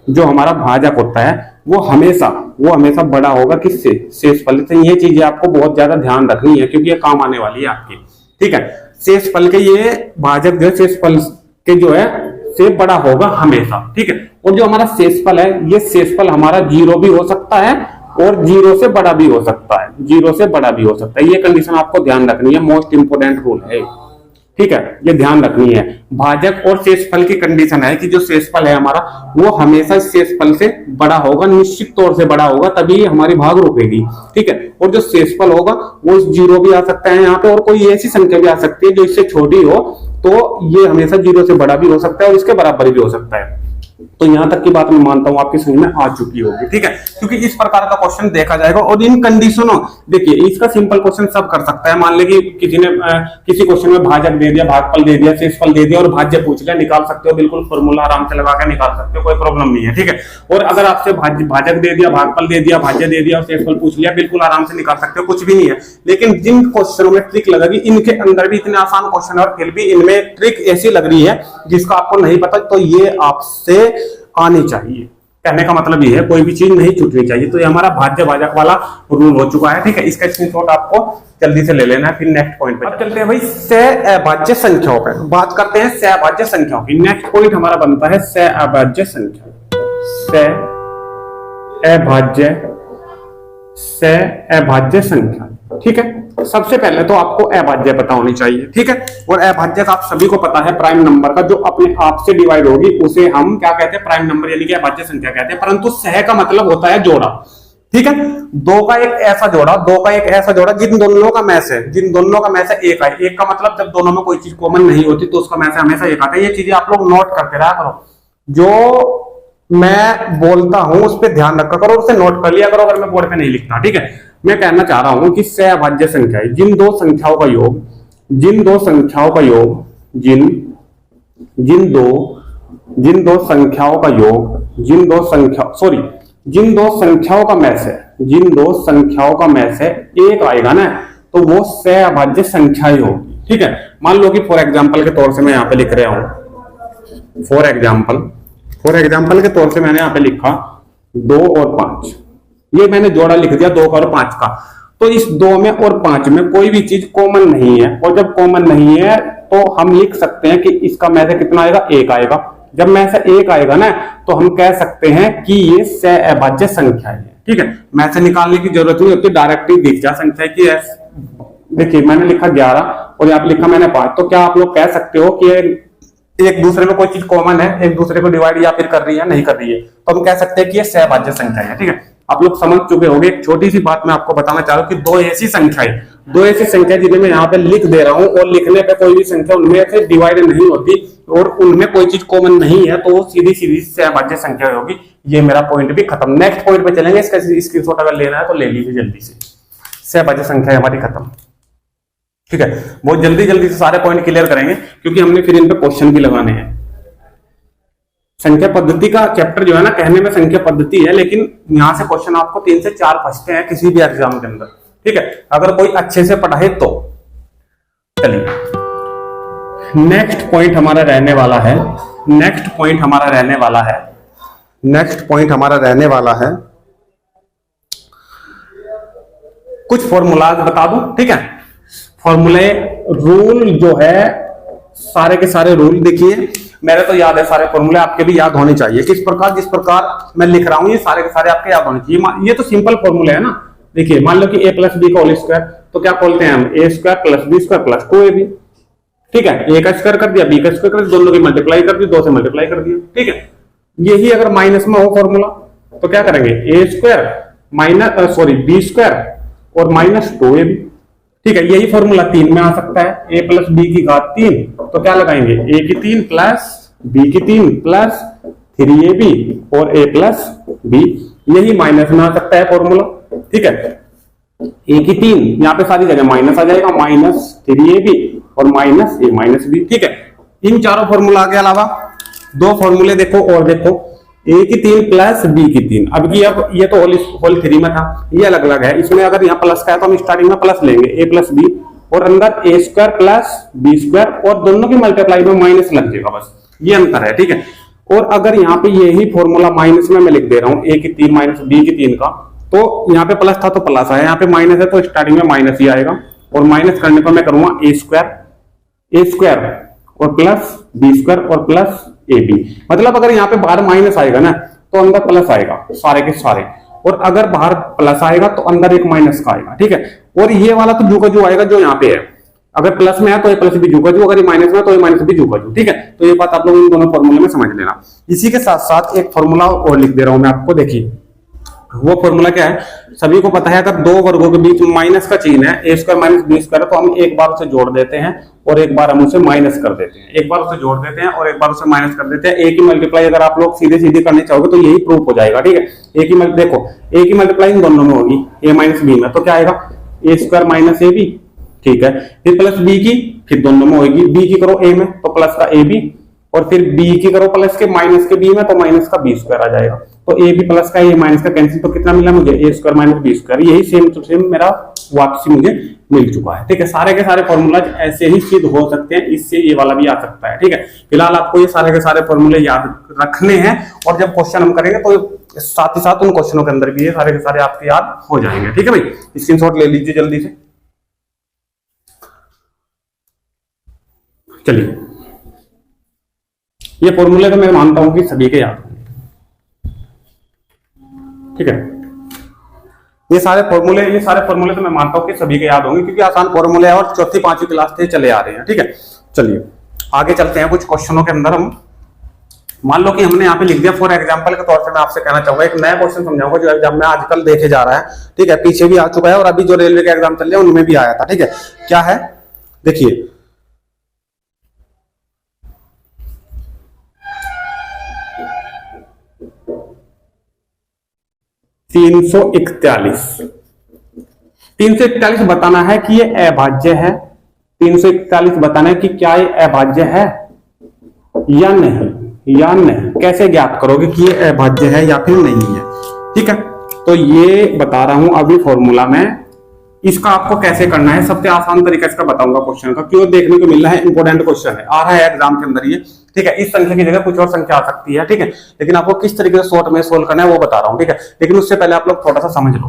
जो हमारा भाजक होता है वो हमेशा बड़ा होगा किससे? शेषफल से। ये चीजें आपको बहुत ज्यादा ध्यान रखनी है क्योंकि ये काम आने वाली है आपकी। ठीक है, शेषफल के ये भाजक जो शेषफल के जो है से बड़ा होगा हमेशा। ठीक है, और जो हमारा शेषफल है ये शेषफल हमारा 0 भी हो सकता है और 0 से बड़ा भी हो सकता है। 0 से बड़ा भी हो सकता है, ये कंडीशन आपको ध्यान रखनी है, मोस्ट इंपोर्टेंट रूल है। ठीक है, ये ध्यान रखनी है। भाजक और शेषफल की कंडीशन है कि जो शेषफल है हमारा वो हमेशा शेषफल से बड़ा होगा, निश्चित तौर से बड़ा होगा, तभी हमारी भाग रुकेगी। ठीक है, और जो शेषफल होगा वो 0 भी आ सकता है यहाँ पे, और कोई ऐसी संख्या भी आ सकती है जो इससे छोटी हो, तो ये हमेशा 0 से बड़ा भी हो सकता है और इसके बराबर भी हो सकता है। तो यहां तक की बात मैं मानता हूं आपकी समझ में आ चुकी होगी। ठीक है, क्योंकि इस प्रकार का क्वेश्चन देखा जाएगा और इन कंडीशनों, देखिए इसका सिंपल क्वेश्चन सब कर सकता है। मान ले कि किसी ने किसी क्वेश्चन में भाजक दे दिया, भागफल दे दिया, शेषफल दे दिया और भाज्य पूछ लिया, निकाल सकते हो, बिल्कुल फॉर्मूला आराम से लगा के निकाल सकते हो, कोई प्रॉब्लम नहीं है। ठीक है, और अगर आपसे भाजक दे दिया, भागफल दे दिया, भाज्य दे दिया और शेषफल पूछ लिया, बिल्कुल आराम से निकाल सकते हो, कुछ भी नहीं है। लेकिन जिन क्वेश्चनों में ट्रिक लगेगी, इनके अंदर भी इतने आसान क्वेश्चन और फिर भी इनमें ट्रिक ऐसी लग रही है जिसका आपको नहीं पता, तो ये आपसे आनी चाहिए। कहने का मतलब ये है कोई भी चीज नहीं छूटनी चाहिए। तो ये हमारा भाज्य भाजक वाला रूल हो चुका है। ठीक है, इसका स्क्रीनशॉट आपको जल्दी से ले लेना है। फिर नेक्स्ट पॉइंट पे अब चलते हैं भाई, सहअभाज्य संख्याओं पे बात करते हैं। सहअभाज्य संख्याओं की नेक्स्ट पॉइंट हमारा बनता है सहअभाज्य संख्या। सहअभाज्य संख्या। ठीक है, सबसे पहले तो आपको अभाज्य पता होनी चाहिए। ठीक है, और अभाज्य का आप सभी को पता है, प्राइम नंबर का जो अपने आप से डिवाइड होगी उसे हम क्या कहते हैं, प्राइम नंबर यानी कि अभाज्य संख्या कहते हैं। परंतु सह का मतलब होता है जोड़ा। ठीक है, दो का एक ऐसा जोड़ा जिन दोनों का मैच है, एक है। एक का मतलब जब दोनों में कोई चीज कॉमन नहीं होती तो उसका मैच हमेशा एक आता है। ये चीजें आप लोग नोट करके रहा करो, जो मैं बोलता हूं उस पर ध्यान रखा करो, उसे नोट कर लिया करो अगर मैं बोर्ड पे नहीं लिखता। ठीक है, मैं कहना चाह रहा हूं कि सहअभाज्य संख्या है जिन दो संख्याओं का योग, जिन दो संख्याओं का योग में से एक आएगा ना, तो वो सहअभाज्य संख्या ही होगी। ठीक है, मान लो कि फॉर एग्जांपल के तौर से मैं यहाँ पे लिख रहा हूं, फॉर एग्जाम्पल के तौर से मैंने यहाँ पे लिखा 2 और 5, ये मैंने जोड़ा लिख दिया 2 और 5 का। तो इस 2 में और 5 में कोई भी चीज कॉमन नहीं है, और जब कॉमन नहीं है तो हम लिख सकते हैं कि इसका में से कितना आएगा, 1 आएगा। जब में से 1 आएगा ना, तो हम कह सकते हैं कि ये सहअभाज्य संख्या है। ठीक है, में से निकालने की जरूरत नहीं होती, डायरेक्ट ही दिख जा संख्या की। देखिए मैंने लिखा 11 और यहाँ पे लिखा मैंने 5, तो क्या आप लोग कह सकते हो कि एक दूसरे में कोई चीज कॉमन है, एक दूसरे को डिवाइड या फिर कर रही है, नहीं कर रही है, तो हम कह सकते हैं कि ये सहअभाज्य संख्या है। ठीक है, आप लोग समझ चुके होंगे। एक छोटी सी बात मैं आपको बताना चाह रहा हूं कि दो ऐसी संख्या जिन्हें मैं यहाँ पे लिख दे रहा हूं, और लिखने पे कोई भी संख्या उनमें से डिवाइड नहीं होती और उनमें कोई चीज कॉमन नहीं है, तो वो सीधी सहअभाज्य संख्या होगी। ये मेरा पॉइंट भी खत्म। नेक्स्ट पॉइंट पे चलेंगे, इसका स्क्रीनशॉट अगर लेना है तो ले लीजिए जल्दी से। सहअभाज्य संख्या हमारी खत्म। ठीक है, बहुत जल्दी से सारे पॉइंट क्लियर करेंगे क्योंकि हमने फिर इन पे क्वेश्चन भी लगाने हैं। संख्या पद्धति का चैप्टर जो है ना, कहने में संख्या पद्धति है, लेकिन यहां से क्वेश्चन आपको 3 से 4 फंसते हैं किसी भी एग्जाम के अंदर। ठीक है, अगर कोई अच्छे से पढ़ाए तो। चलिए नेक्स्ट पॉइंट हमारा रहने वाला है कुछ फॉर्मूलाज बता दूं। ठीक है, फॉर्मूले रूल जो है, सारे के सारे रूल देखिए, मेरे तो याद है सारे फॉर्मूले, आपके भी याद होने चाहिए। जिस प्रकार मैं लिख रहा हूं ये सारे के सारे आपके याद होने चाहिए। ये तो सिंपल फॉर्मूले है ना। देखिए मान लो कि a प्लस बी का होल स्क्वायर, तो क्या बोलते हैं हम, a square plus b square plus 2ab। ठीक है, a का स्क्वायर कर दिया, b का स्क्वायर कर दिया, दोनों की मल्टीप्लाई कर दी, 2 से मल्टीप्लाई कर दिया। ठीक है, यही अगर माइनस में हो फॉर्मूला तो क्या करेंगे, a स्क्वायर बी स्क्वायर और माइनस 2ab। ठीक है, यही फॉर्मूला 3 में आ सकता है, a प्लस बी की घात 3, तो क्या लगाएंगे, a की 3 प्लस b की 3 प्लस 3ab और a प्लस b। यही माइनस में आ सकता है फॉर्मूला। ठीक है, a की 3 यहाँ पे सारी जगह माइनस आ जाएगा, माइनस 3ab और माइनस a माइनस b। ठीक है, इन चारों फॉर्मूला के अलावा 2 फॉर्मूले देखो, और देखो a की 3 प्लस b की 3। अब ये तो होल 3 में था, ये अलग अलग है। इसमें अगर यहाँ प्लस का है तो हम स्टार्टिंग में प्लस लेंगे, a प्लस बी, और अंदर a square plus b square, और दोनों की मल्टीप्लाई में माइनस लग जाएगा, बस ये अंतर है। ठीक है, और अगर यहाँ पे यही फॉर्मूला माइनस में मैं लिख दे रहा हूँ, a की 3 माइनस b की 3 का, तो यहाँ पे प्लस था तो प्लस आया, यहाँ पे माइनस है तो स्टार्टिंग में माइनस ही आएगा, और माइनस करने पर मैं करूंगा a स्क्वायर और प्लस बी स्क्वायर और प्लस ab। मतलब अगर यहाँ पे बाहर माइनस आएगा ना तो अंदर प्लस आएगा सारे के सारे, और अगर बाहर प्लस आएगा तो अंदर एक माइनस का आएगा। ठीक है, और ये वाला तो जो का जो आएगा जो यहाँ पे है। अगर प्लस में है तो ये प्लस भी जू का जू, अगर ये माइनस में है तो ये माइनस भी जू का जू। ठीक है, तो ये बात आप लोग इन दोनों फॉर्मूले में समझ लेना। इसी के साथ साथ एक फॉर्मूला और लिख दे रहा हूं मैं आपको, देखिए वो फॉर्मूला क्या है, सभी को पता है अगर दो वर्गों के बीच माइनस का चिन्ह है, ए स्क्वायर माइनस बी स्क्वायर, तो हम एक बार उसे जोड़ देते हैं और एक बार हम उसे माइनस कर देते हैं, एक बार उसे जोड़ देते हैं और एक बार उसे माइनस कर देते हैं। ए की मल्टीप्लाई अगर आप लोग सीधे सीधे करने चाहोगे तो यही प्रूफ हो जाएगा। ठीक है, ए की देखो ए की मल्टीप्लाई इन दोनों में होगी, ए माइनस बी में, तो क्या आएगा ए स्क्वायर माइनस ए बी। ठीक है, फिर प्लस बी की, फिर दोनों में होगी, बी की करो ए में तो प्लस का ए बी, और फिर बी की करो प्लस के माइनस के बी में तो माइनस का बी स्क्वायर आ जाएगा। तो ए बी प्लस का ए माइनस का कैंसिल, तो कितना मिला मुझे ए स्क्वायर माइनस बी स्क्वायर। यही सेम टू सेम मेरा वापसी मुझे मिल चुका है। ठीक है, सारे के सारे फॉर्मूला ऐसे ही सिद्ध हो सकते हैं, इससे ये वाला भी आ सकता है। ठीक है, फिलहाल आपको ये सारे के सारे फॉर्मूले याद रखने हैं और जब क्वेश्चन हम करेंगे तो साथ ही साथ उन क्वेश्चनों के अंदर भी ये सारे के सारे आपके याद हो जाएंगे। ठीक है भाई, स्क्रीनशॉट ले लीजिए जल्दी से। चलिए, ये फॉर्मूले तो मैं मानता हूं कि सभी के याद होंगे। ठीक है, ये सारे फॉर्मूले तो मैं मानता हूं कि सभी के याद होंगे क्योंकि आसान फॉर्मूले और चौथी पांचवी क्लास से चले आ रहे हैं। ठीक है, चलिए आगे चलते हैं। कुछ क्वेश्चनों के अंदर हम मान लो कि हमने यहाँ पे लिख दिया, फॉर एग्जांपल के तौर पे मैं आपसे कहना चाहूंगा, एक नया क्वेश्चन समझाऊंगा जो एग्जाम में आजकल देखे जा रहा है। ठीक है, पीछे भी आ चुका है और अभी जो रेलवे के एग्जाम चल रहे हैं उनमें भी आया था। ठीक है, क्या है देखिए, तीन सौ इकतालीस बताना है कि ये अभाज्य है। 341 बताना है कि क्या ये अभाज्य है या नहीं। कैसे ज्ञात करोगे कि ये अभाज्य है या फिर नहीं है। ठीक है, तो ये बता रहा हूं अभी फॉर्मूला में, इसका आपको कैसे करना है सबसे आसान तरीका इसका बताऊंगा क्वेश्चन का। क्यों देखने को मिल रहा है, इंपॉर्टेंट क्वेश्चन है, आ रहा है एग्जाम के अंदर ये। ठीक है, इस संख्या की जगह कुछ और संख्या आ सकती है। ठीक है, लेकिन आपको किस तरीके से शॉर्ट में सोल्व करना है वो बता रहा हूं। ठीक है, लेकिन उससे पहले आप लोग थोड़ा सा समझ लो।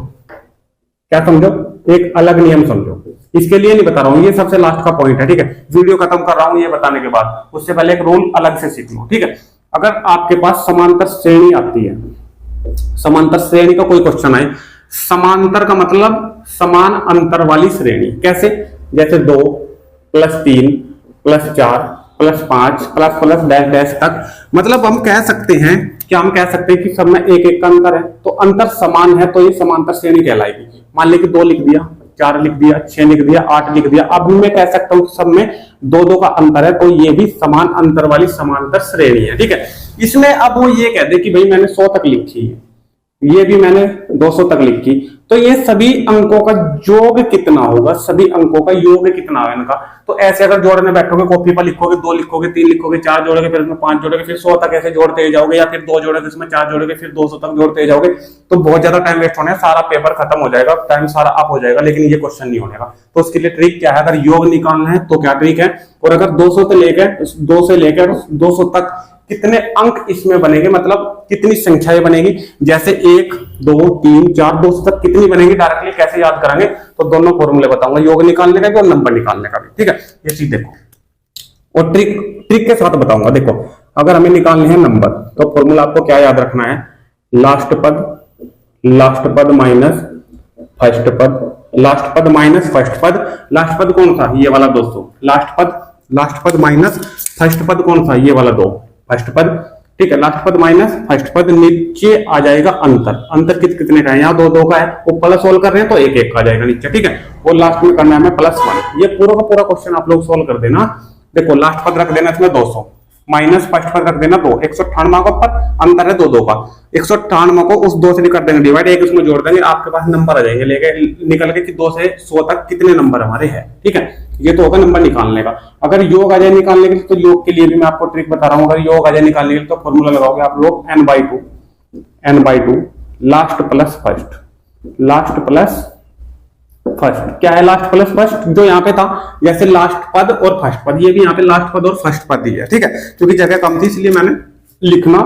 क्या समझो, एक अलग नियम समझो। इसके लिए नहीं बता रहा हूं, ये सबसे लास्ट का पॉइंट है। ठीक है, वीडियो खत्म कर रहा हूं ये बताने के बाद, उससे पहले एक रूल अलग से सीख लो। ठीक है, अगर आपके पास समांतर श्रेणी आती है, समांतर श्रेणी का कोई क्वेश्चन आए, समांतर का मतलब समान अंतर वाली श्रेणी। कैसे, जैसे 2 + 3 + 4 + 5 प्लस डैश डैश तक, मतलब हम कह सकते हैं, क्या हम कह सकते हैं कि सब में एक एक का अंतर है, तो अंतर समान है तो ये समांतर श्रेणी कहलाएगी। मान लीजिए 2 लिख दिया, 4 लिख दिया, 6 लिख दिया, 8 लिख दिया, अब मैं कह सकता हूं कि सब में 2-2 का अंतर है तो ये भी समान अंतर वाली समांतर श्रेणी है। ठीक है, इसमें अब वो ये कह दे कि भाई मैंने 100 तक लिखी है, ये भी मैंने 200 तक लिखी, तो ये सभी अंकों का योग कितना होगा, सभी अंकों का योग कितना है इनका। तो ऐसे अगर जोड़ने बैठोगे, कॉपी पर लिखोगे, 2 लिखोगे, 3 लिखोगे, 4 जोड़ोगे, फिर इसमें 5 जोड़ोगे, फिर 100 तक ऐसे जोड़ते जाओगे, या फिर 2 जोड़ोगे इसमें 4 जोड़ोगे, फिर 200 तक जोड़ते जाओगे, तो बहुत ज्यादा टाइम वेस्ट होने, सारा पेपर खत्म हो जाएगा, टाइम सारा अप हो जाएगा, लेकिन ये क्वेश्चन नहीं होने का। तो उसके लिए ट्रिक क्या है, अगर योग निकालना है तो क्या ट्रिक है, और अगर 200 से लेकर 200 तक कितने अंक इसमें बनेंगे, मतलब कितनी संख्याएं बनेगी, जैसे 1 2 3 4 200 तक कितनी बनेगी, डायरेक्टली कैसे याद करेंगे, तो दोनों फॉर्मूले बताऊंगा, योग निकालने का भी और नंबर निकालने का भी। ठीक है, ये चीज देखो, और ट्रिक के साथ बताऊंगा। देखो, अगर हमें निकालने हैं नंबर, तो फॉर्मूला आपको क्या याद रखना है, लास्ट पद माइनस फर्स्ट पद, लास्ट पद माइनस फर्स्ट पद। लास्ट पद कौन सा, ये वाला दोस्तों, लास्ट पद माइनस फर्स्ट पद कौन सा, ये वाला 2 फर्स्ट पद। ठीक है, लास्ट पद माइनस फर्स्ट पद, नीचे आ जाएगा अंतर कितने का है, यहाँ 2 का है, वो प्लस सोल्व कर रहे हैं तो 1 का जाएगा नीचे। ठीक है, और लास्ट में करना है हमें +1। ये पूरा का पूरा क्वेश्चन आप लोग सोल्व कर देना। देखो, लास्ट पद रख देना इसमें 200, माइनस फर्स्ट पद रख देना 2, 198 का पद, अंतर है 2 का, 198 को उस 2 से कर देंगे डिवाइड, 1 उसमें जोड़ देंगे, आपके पास नंबर आ जाएंगे लेके निकल के कि 2 से 100 तक कितने नंबर हमारे हैं। ठीक है, ये तो होगा नंबर निकालने का। अगर योग आ जाए निकालने के लिए, तो योग के लिए भी मैं आपको ट्रिक बता रहा हूं। अगर योग आ जाए निकालने के लिए, तो फॉर्मूला लगाओगे आप लोग n/2 लास्ट प्लस फर्स्ट। क्या है लास्ट प्लस फर्स्ट, जो यहाँ पे था, जैसे लास्ट पद और फर्स्ट पद, ये भी यहाँ पे लास्ट पद और फर्स्ट पद ही है। ठीक है, क्योंकि जगह कम थी इसलिए मैंने लिखना,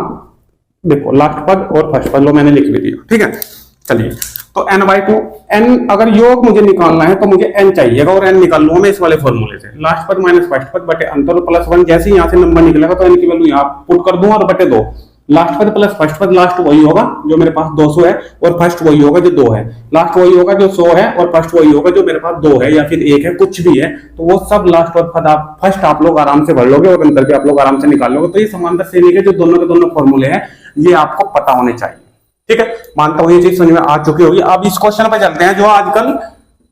देखो लास्ट पद और फर्स्ट पद लो मैंने लिख भी दिया। ठीक है, चलिए, तो n/2 n, अगर योग मुझे निकालना है तो मुझे n चाहिएगा, और n निकाल लूंगा मैं इस वाले फॉर्मूले से, लास्ट पद माइनस फर्स्ट पद बटे अंतर +1। जैसे ही यहाँ से नंबर निकलेगा तो n की वैल्यू यहाँ पुट कर दूं और बटे 2, लास्ट पद प्लस फर्स्ट पद, लास्ट वही होगा जो मेरे पास 200 है और फर्स्ट वही होगा जो 2 है, लास्ट वही होगा जो 100 है और फर्स्ट वही होगा जो मेरे पास 2 है या फिर 1 है, कुछ भी है, तो वो सब लास्ट और पद आप फर्स्ट आप लोग आराम से भर लोगे और अंतर भी आप लोग आराम से निकाल लोगे। तो ये समांतर श्रेणी के जो दोनों के दोनों फॉर्मूले हैं ये आपको पता होने चाहिए। ठीक है, मानता हूं ये चीज समझ में आ चुकी होगी। अब इस क्वेश्चन पे चलते हैं जो आजकल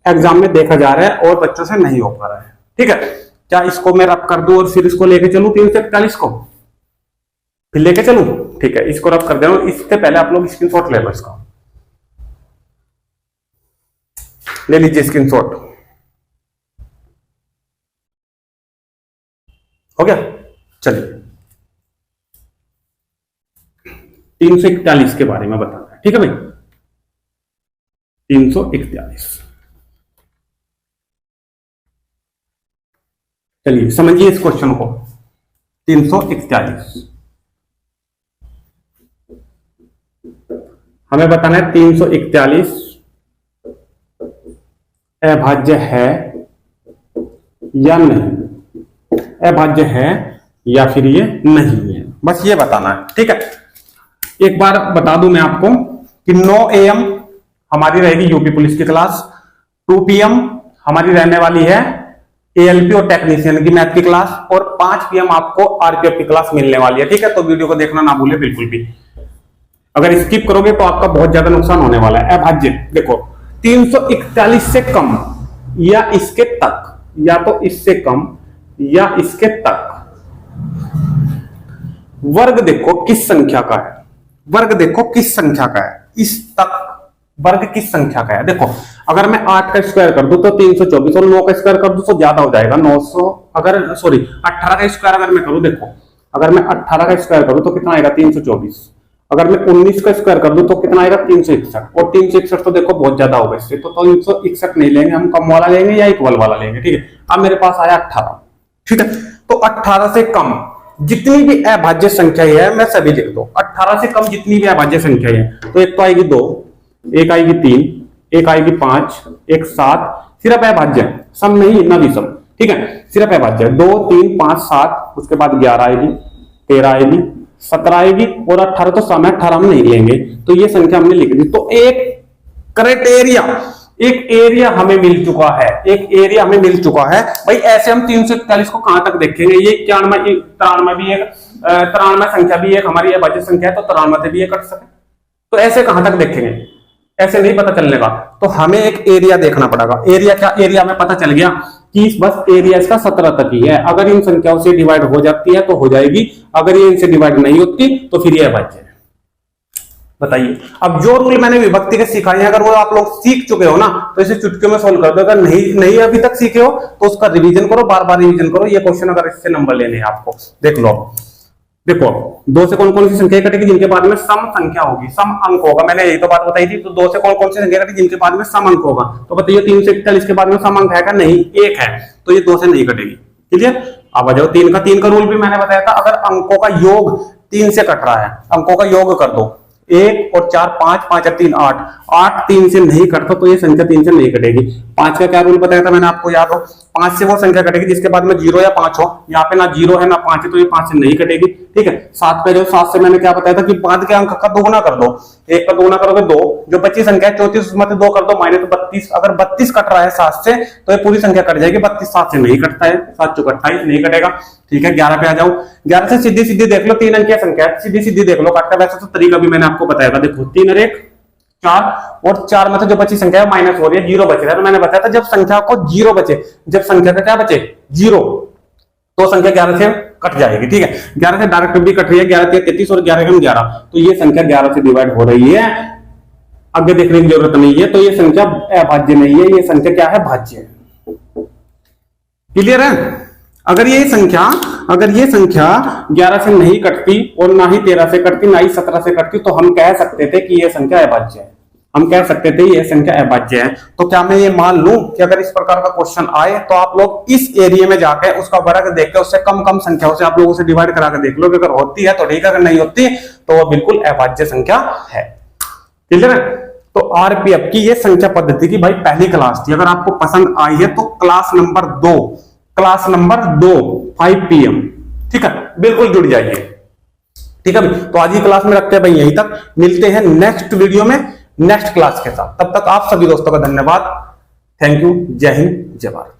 एग्जाम में देखा जा रहा है और बच्चों से नहीं हो पा रहा है। ठीक है, क्या इसको मैं रब कर दूं और फिर इसको लेके चलूं 341 को फिर लेके चलूं? ठीक है, इसको रब कर दे रहा हूं। इससे पहले आप लोग स्क्रीनशॉट ले लो, इसका ले लीजिए स्क्रीनशॉट। हो गया, चलिए 341 के बारे में बताना है। ठीक है भाई, 341 चलिए समझिए इस क्वेश्चन को। 341 हमें बताना है 341 अभाज्य है या नहीं, अभाज्य है या फिर ये नहीं है, बस ये बताना है। ठीक है, एक बार बता दूं मैं आपको कि 9 AM हमारी रहेगी यूपी पुलिस की क्लास, 2 PM हमारी रहने वाली है ALP और टेक्नीशियन की मैथ की क्लास, और 5 PM आपको RPF की क्लास मिलने वाली है। ठीक है, तो वीडियो को देखना ना भूले बिल्कुल भी, अगर स्किप करोगे तो आपका बहुत ज्यादा नुकसान होने वाला है। अभाज्य देखो 341 से कम या इसके तक, या तो इससे कम या इसके तक, वर्ग देखो किस संख्या का है, वर्ग देखो किस संख्या का है, इस तक वर्ग किस संख्या का है। देखो अगर मैं 8 का स्क्वायर कर दूं तो 324 और 9 का स्क्वायर कर दूं तो ज्यादा हो जाएगा 900, अगर सॉरी 18 का स्क्वायर अगर मैं करूं, देखो अगर मैं 18 का स्क्वायर करूं तो कितना आएगा 324, अगर मैं 19 का स्क्वायर कर दूं तो कितना आएगा 361, और 361 तो देखो बहुत ज्यादा होगा इससे, तो 361 नहीं लेंगे हम, कम वाला लेंगे या इक्वल वाला लेंगे। ठीक है, अब मेरे पास आया 18। ठीक है, तो 18 से कम जितनी भी अभाज्य संख्या है मैं सभी लिख दो। 18 से कम जितनी भी अभाज्य संख्या है, तो एक तो आएगी 2, एक आएगी 3, एक आएगी 5, एक 7, सिर्फ अभाज्य, सम नहीं ना भी सम। ठीक है, सिर्फ अभाज्य 2, 3, 5, 7, उसके बाद 11 आएगी, 13 आएगी, 17 आएगी और 18 तो सम है, 18 हम नहीं लेंगे, तो ये संख्या हमने लिख दी। तो एक क्राइटेरिया, एक एरिया हमें मिल चुका है, एक एरिया हमें मिल चुका है भाई। ऐसे हम 341 को कहां तक देखेंगे, ये 91, 93 भी एक, 93 संख्या भी एक हमारी अभाज्य संख्या है, तो 93 से भी ये कट सके, तो ऐसे कहां तक देखेंगे, ऐसे नहीं पता चलने का, तो हमें एक एरिया देखना पड़ेगा। एरिया क्या, एरिया में पता चल गया कि बस एरिया इसका 17 तक ही है, अगर इन संख्याओं से डिवाइड हो जाती है तो हो जाएगी, अगर ये इनसे डिवाइड नहीं होती तो फिर ये अभाज्य है। बताइए, अब जो रूल मैंने विभक्ति के सिखाए हैं अगर वो आप लोग सीख चुके हो ना तो इसे चुटकियों में सोल्व कर दो, अगर नहीं अभी तक सीखे हो तो उसका रिवीजन करो, बार बार रिवीजन करो। ये क्वेश्चन अगर इससे नंबर लेने हैं आपको, देख लो। देखो 2 से कौन कौन सी संख्या कटेगी जिनके बाद में सम संख्या होगी, सम अंक होगा, मैंने यही तो बात बताई थी। तो 2 से कौन कौन सी संख्या कटेगी जिनके बाद में सम अंक होगा, तो बताइए 341 के बाद में सम अंक है क्या? नहीं, 1 है, तो ये 2 से नहीं कटेगी। क्लियर? अब आ जाओ 3 का रूल भी मैंने बताया था, अगर अंकों का योग 3 से कट रहा है, अंकों का योग कर दो, 1 और 4 5, 5 और 3 8, 8 3 से नहीं कटता तो ये संख्या 3 से नहीं कटेगी। 5 का क्या रूल बताया था मैंने आपको, याद हो? 5 से वो संख्या कटेगी जिसके बाद में 0 या 5 हो, यहाँ पे ना 0 है ना 5 है, तो ये 5 से नहीं कटेगी। ठीक है, 7 पे जो 7 से मैंने क्या बताया था कि बाद के अंक का दोगुना कर दो, 1 का दोगुना करोगे 2, जो बची संख्या है 34 उसमें 2 कर दो माइनस 32, अगर 32 कट रहा है 7 से तो ये पूरी संख्या कट जाएगी, 32 7 से नहीं कटता है, 7 चौक 28 नहीं कटेगा। ठीक है, 11 पे आ जाओ, 11 से सीधी सीधी देख लो, 3 अंकीय संख्या है, सीधी सीधी देख लो काटता, वैसे तो तरीका भी मैंने आपको बताया था। देखो 3 और 1 4, और 4 में तो जो बची संख्या है माइनस हो रही है, 0 बच रहा है, तो मैंने बताया था जब संख्या को 0 बचे, जब संख्या का क्या बचे 0, तो संख्या 11 से कट जाएगी। ठीक है, 11 से डायरेक्ट भी कट रही है, 11 3 33 और 11 11, तो ये संख्या 11 से डिवाइड हो रही है, आगे देखने की जरूरत नहीं है, तो ये संख्या अभाज्य नहीं है, ये संख्या क्या है? भाज्य है। क्लियर है? अगर ये संख्या 11 से नहीं कटती और ना ही 13 से कटती, ना ही 17 से कटती, तो हम कह सकते थे कि ये संख्या अभाज्य है, हम कह सकते थे ये संख्या अभाज्य है। तो क्या मैं ये मान लूं कि अगर इस प्रकार का क्वेश्चन आए तो आप लोग इस एरिया में जाके उसका वर्ग देख के उससे कम कम संख्याओं से आप लोगों से डिवाइड करा के देख लो, अगर होती है तो ठीक है, अगर नहीं होती तो वो बिल्कुल अभाज्य संख्या है। क्लियर है? तो आरपीएफ की ये संख्या पद्धति की भाई पहली क्लास थी, अगर आपको पसंद आई है तो क्लास नंबर 2 5 PM, ठीक है, बिल्कुल जुड़ जाइए। ठीक है भाई, तो आज की क्लास में रखते हैं भाई यहीं तक, मिलते हैं नेक्स्ट वीडियो में नेक्स्ट क्लास के साथ। तब तक आप सभी दोस्तों का धन्यवाद। Thank you. जय हिंद, जय भारत।